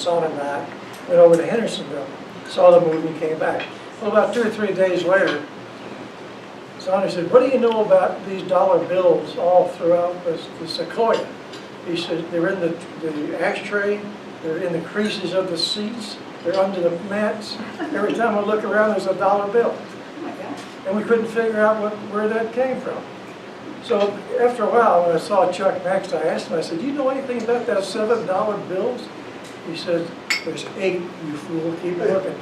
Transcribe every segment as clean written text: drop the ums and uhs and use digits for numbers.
son and I went over to Hendersonville, saw the movie, and came back. Well, about 2 or 3 days later, Sonny said, "What do you know about these dollar bills all throughout the Sequoia?" He said, "They're in the ashtray, they're in the creases of the seats, they're under the mats. Every time I look around, there's a dollar bill." And we couldn't figure out where that came from. So after a while, when I saw Chuck next, I asked him, I said, "Do you know anything about that $7 bills?" He said, "There's 8, you fool, keep looking."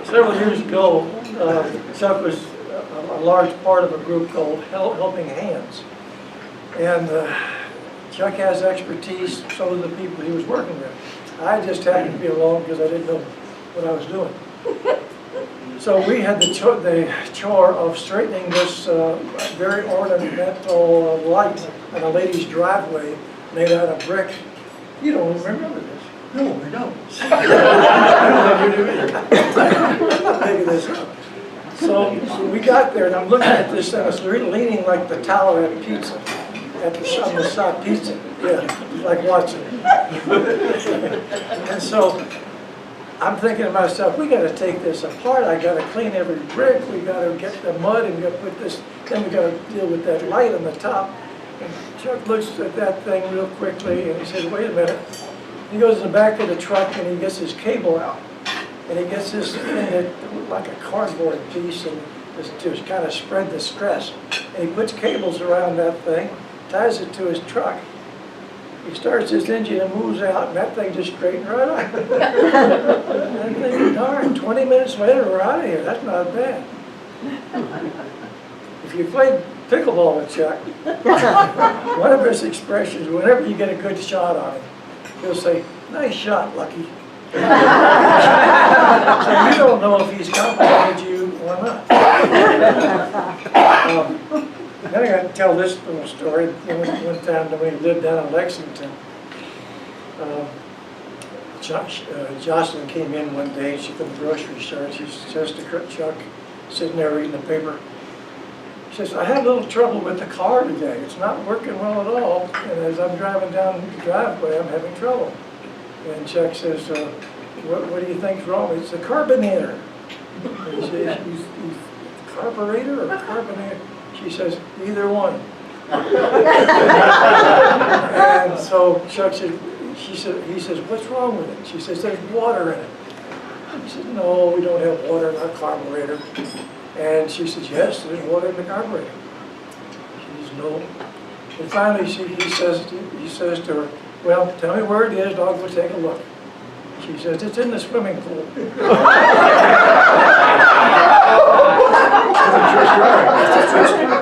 Several years ago, Chuck was a large part of a group called Helping Hands. And Chuck has expertise, so do the people he was working with. I just happened to be along because I didn't know what I was doing. So we had the chore of straightening this very ornamental light on a lady's driveway made out of brick. You don't remember this? No, I don't. I don't think you do either. I'm making this up. So we got there, and I'm looking at this, and it's really leaning like the tower at pizza, on the shop pizza. Yeah, like watching it. And so I'm thinking to myself, we got to take this apart. I got to clean every brick. We got to get the mud and got to put this. Then we got to deal with that light on the top. And Chuck looks at that thing real quickly, and he says, "Wait a minute." He goes in the back of the truck and he gets his cable out, and he gets this thing that looked like a cardboard piece, and to kind of spread the stress. And he puts cables around that thing, ties it to his truck. He starts his engine and moves out, and that thing just straightened right out. I'm thinking, darn, 20 minutes later, we're out of here. That's not bad. If you played pickleball with Chuck, one of his expressions, whenever you get a good shot on him, he'll say, "Nice shot, Lucky." So you don't know if he's complimented you or not. Then I got to tell this little story. One time when we lived down in Lexington, Jocelyn came in one day, she from the grocery store, and she says to Chuck, sitting there reading the paper, she says, "I had a little trouble with the car today. It's not working well at all, and as I'm driving down the driveway, I'm having trouble." And Chuck says, what do you think's wrong?" It's the carbonator. And he says, "Carburetor or carbonator?" She says, "Either one." And so Chuck said, he says, "What's wrong with it?" She says, "There's water in it." He says, "No, we don't have water in our carburetor." And she says, "Yes, there's water in the carburetor." She says, "No." And finally he says to her, "Well, tell me where it is, I'll go take a look." She says, "It's in the swimming pool."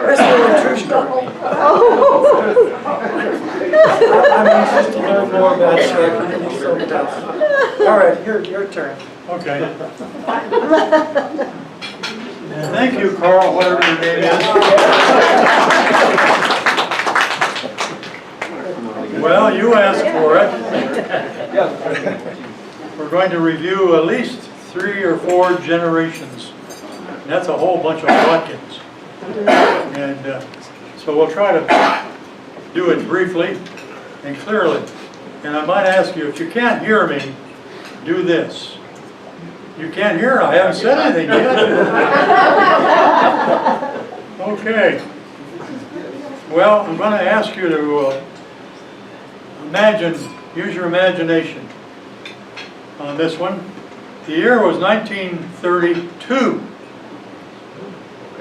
That's really a true story. I'm anxious to learn more about Chuck. He's so tough. All right, your turn. Okay. Thank you, Carl, whatever your name is. Well, you asked for it. We're going to review at least 3 or 4 generations. And that's a whole bunch of Watkins. And so we'll try to do it briefly and clearly. And I might ask you, if you can't hear me, do this. You can't hear, I haven't said anything yet. Okay. Well, I'm going to ask you to use your imagination on this one. The year was 1932.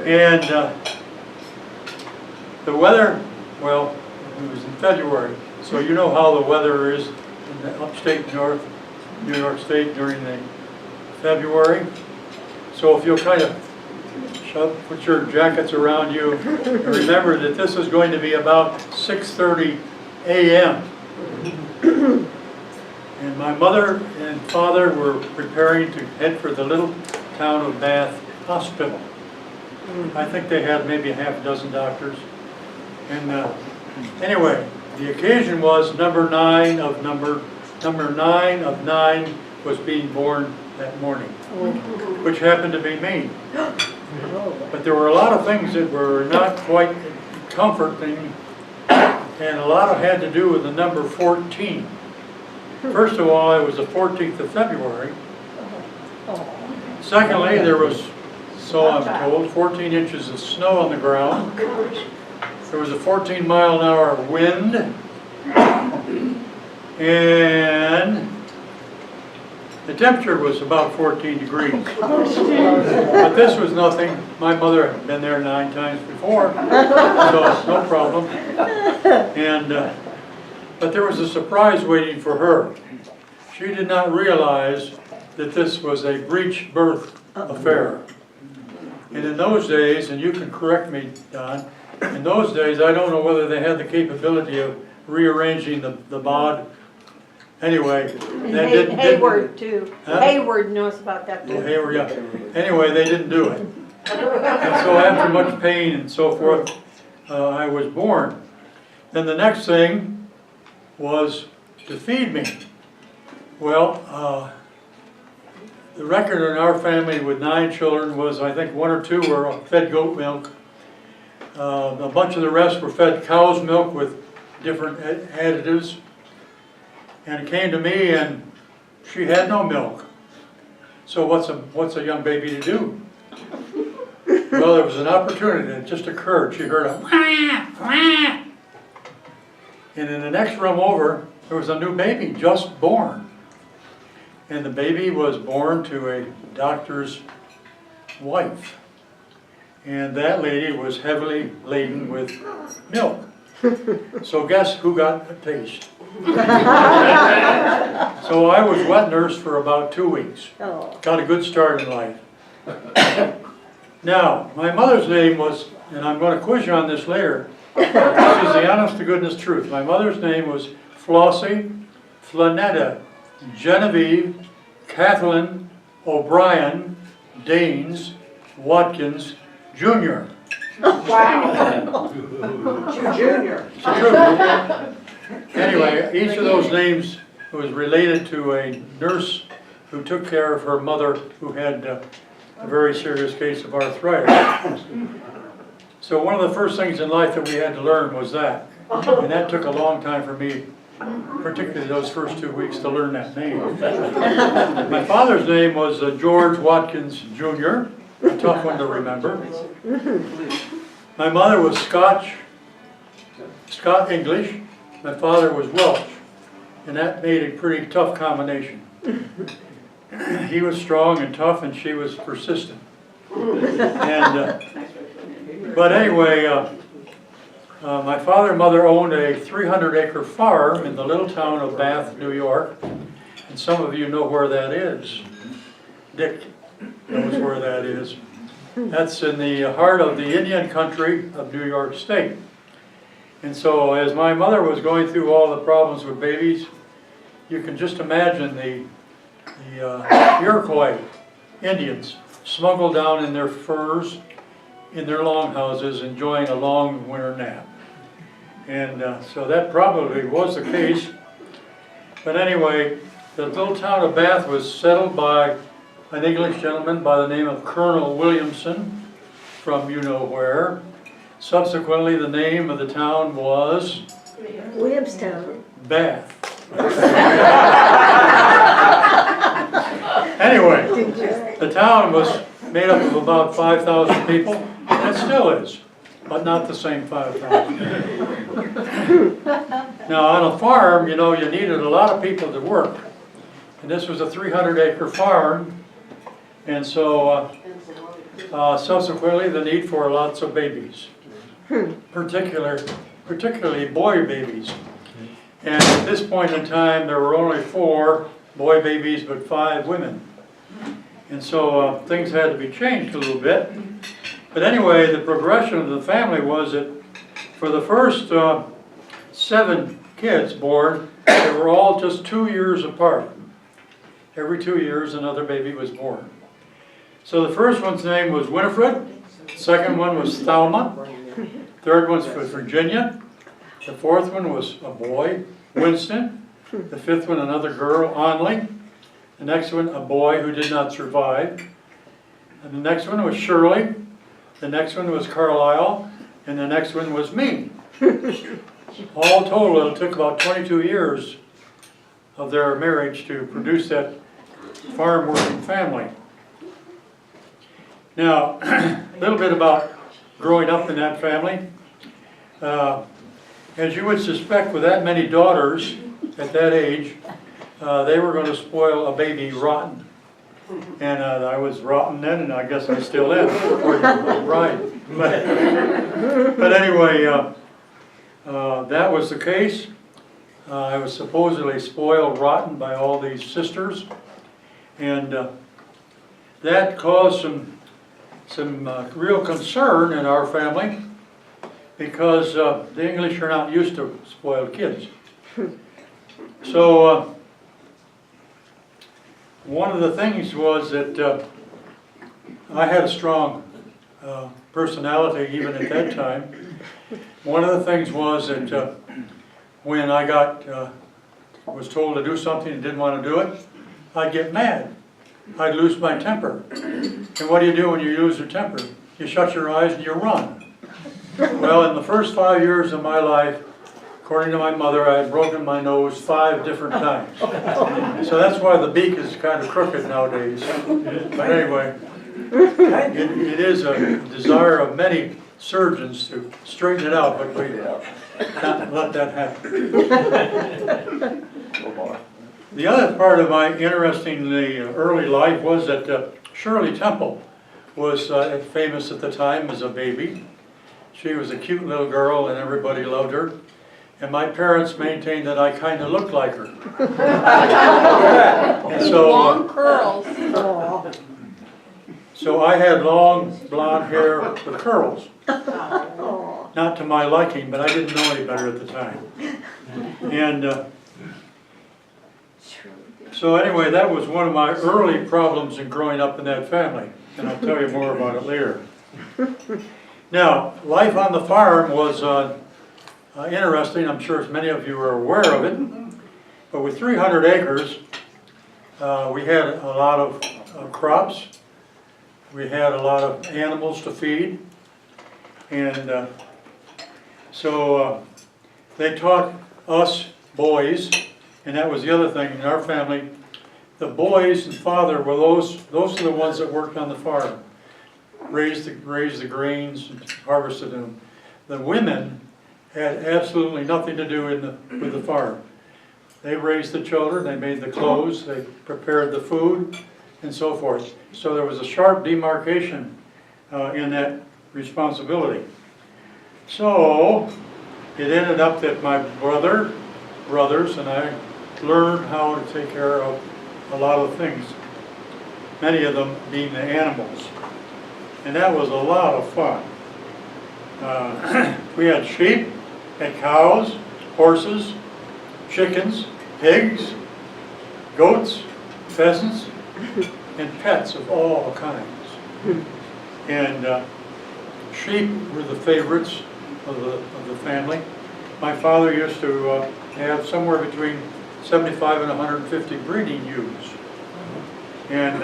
And the weather, well, it was in February. So you know how the weather is in the upstate New York State during the February. So if you'll kind of put your jackets around you and remember that this is going to be about 6:30 a.m. And my mother and father were preparing to head for the little town of Bath Hospital. I think they had maybe a half dozen doctors. And anyway, the occasion was number 9 of 9 was being born that morning, which happened to be me. But there were a lot of things that were not quite comforting And a lot of it had to do with the number 14. First of all, it was the 14th of February. Secondly, there was, so I'm told, 14 inches of snow on the ground. There was a 14-mile-an-hour wind. And the temperature was about 14 degrees. But this was nothing. My mother had been there 9 times before, so it's no problem. And, but there was a surprise waiting for her. She did not realize that this was a breech birth affair. And in those days, and you can correct me, Don, in those days, I don't know whether they had the capability of rearranging the bod. Anyway, that didn't. Hayward too. Huh? Hayward knows about that too. Hayward, yeah. Anyway, they didn't do it. And so after much pain and so forth, I was born. Then the next thing was to feed me. Well, the record in our family with 9 children was, I think 1 or 2 were fed goat milk. A bunch of the rest were fed cow's milk with different additives. And it came to me, and she had no milk. So what's a young baby to do? Well, there was an opportunity that just occurred. She heard a wah, wah. And in the next room over, there was a new baby just born. And the baby was born to a doctor's wife. And that lady was heavily laden with milk. So guess who got a taste? So I was wet nurse for about 2 weeks. Got a good start in life. Now, my mother's name was, and I'm going to quiz you on this later, this is the honest to goodness truth. My mother's name was Flossie Flanetta Genevieve Kathleen O'Brien Daines Watkins Jr. Wow. Junior. It's true. Anyway, each of those names was related to a nurse who took care of her mother who had a very serious case of arthritis. So one of the first things in life that we had to learn was that. And that took a long time for me, particularly those first 2 weeks, to learn that name. My father's name was George Watkins Jr., a tough one to remember. My mother was Scott English. My father was Welsh, and that made a pretty tough combination. He was strong and tough, and she was persistent. And, but anyway, my father and mother owned a 300-acre farm in the little town of Bath, New York, and some of you know where that is. Dick knows where that is. That's in the heart of the Indian country of New York State. And so as my mother was going through all the problems with babies, you can just imagine the Iroquois Indians smuggled down in their furs, in their longhouses, enjoying a long winter nap. And so that probably was the case. But anyway, the little town of Bath was settled by an English gentleman by the name of Colonel Williamson from you-know-where. Subsequently, the name of the town was Williamstown. Bath. Anyway, the town was made up of about 5,000 people, and it still is, but not the same 5,000. Now, on a farm, you know, you needed a lot of people to work. And this was a 300-acre farm, and so subsequently the need for lots of babies. Particularly boy babies. And at this point in time, there were only 4 boy babies, but 5 women. And so things had to be changed a little bit. But anyway, the progression of the family was that for the first 7 kids born, they were all just 2 years apart. Every 2 years, another baby was born. So the first one's name was Winifred. The second one was Thelma. Third one's for Virginia. The fourth one was a boy, Winston. The fifth one, another girl, Onley. The next one, a boy who did not survive. And the next one was Shirley. The next one was Carlisle. And the next one was me. All total, it took about 22 years of their marriage to produce that farm working family. Now, a little bit about growing up in that family. As you would suspect, with that many daughters at that age, they were going to spoil a baby rotten. And I was rotten then, and I guess I still am, according to my bride. But anyway, that was the case. I was supposedly spoiled rotten by all these sisters, and that caused some real concern in our family, because the English are not used to spoiled kids. So one of the things was that I had a strong personality even at that time. One of the things was that when I was told to do something and didn't want to do it, I'd get mad. I'd lose my temper. And what do you do when you lose your temper? You shut your eyes and you run. Well, in the first 5 years of my life, according to my mother, I had broken my nose 5 different times. So that's why the beak is kind of crooked nowadays. But anyway, it is a desire of many surgeons to straighten it out, but we can't let that happen. The other part of my interestingly early life was that Shirley Temple was famous at the time as a baby. She was a cute little girl and everybody loved her. And my parents maintained that I kind of looked like her. And so, long curls. so I had long blonde hair with curls. Not to my liking, but I didn't know any better at the time. And so anyway, that was one of my early problems in growing up in that family. And I'll tell you more about it later. Now, life on the farm was interesting. I'm sure as many of you are aware of it. But with 300 acres, we had a lot of crops. We had a lot of animals to feed. And so they taught us boys, and that was the other thing in our family, the boys and father were those are the ones that worked on the farm. Raised the grains and harvested them. The women had absolutely nothing to do with the farm. They raised the children, they made the clothes, they prepared the food, and so forth. So there was a sharp demarcation in that responsibility. So it ended up that my brothers, and I learned how to take care of a lot of things, many of them being the animals. And that was a lot of fun. We had sheep, had cows, horses, chickens, pigs, goats, pheasants, and pets of all kinds. And sheep were the favorites of the family. My father used to have somewhere between 75 and 150 breeding ewes. And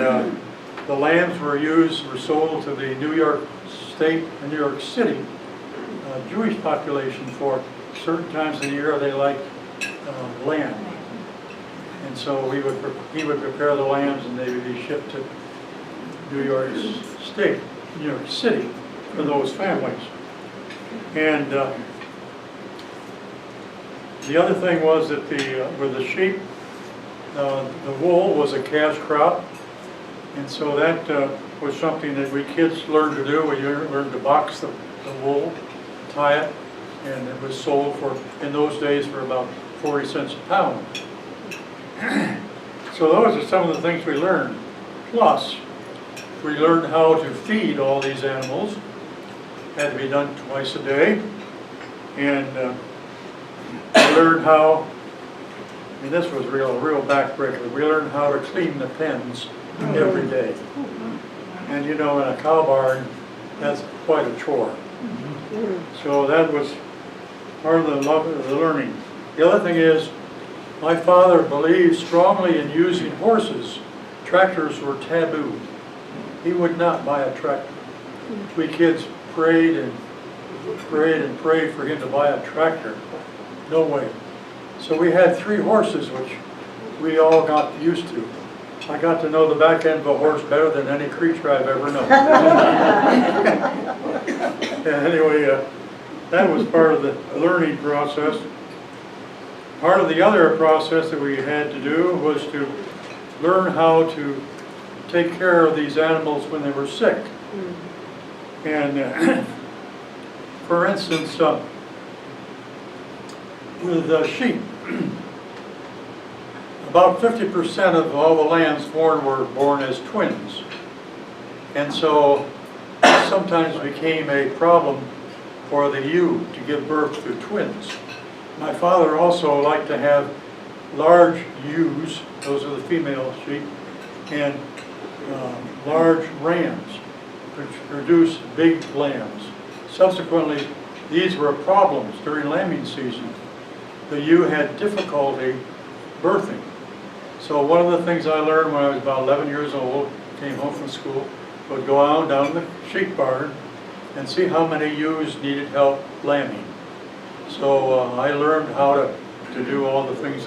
the lambs were sold to the New York State and New York City Jewish population for certain times of the year they liked lamb. And so he would prepare the lambs and they would be shipped to New York State, New York City for those families. And the other thing was that with the sheep, the wool was a cash crop. And so that was something that we kids learned to do. We learned to box the wool, tie it, and it was sold in those days for about 40 cents a pound. So those are some of the things we learned. Plus, we learned how to feed all these animals. It had to be done twice a day. And we learned how, this was a real backbreaker, we learned how to clean the pens every day. And in a cow barn, that's quite a chore. So that was part of the learning. The other thing is, my father believed strongly in using horses. Tractors were taboo. He would not buy a tractor. We kids prayed and prayed for him to buy a tractor. no way. So we had 3 horses, which we all got used to. I got to know the back end of a horse better than any creature I've ever known. And anyway, that was part of the learning process. Part of the other process that we had to do was to learn how to take care of these animals when they were sick. And for instance, with sheep, about 50% of all the lambs born were born as twins. And so sometimes became a problem for the ewe to give birth to twins. My father also liked to have large ewes, those are the female sheep, and large rams, which produce big lambs. Subsequently, these were problems during lambing season. The ewe had difficulty birthing. So one of the things I learned when I was about 11 years old, came home from school, would go out down the sheep barn and see how many ewes needed help lambing. So I learned how to do all the things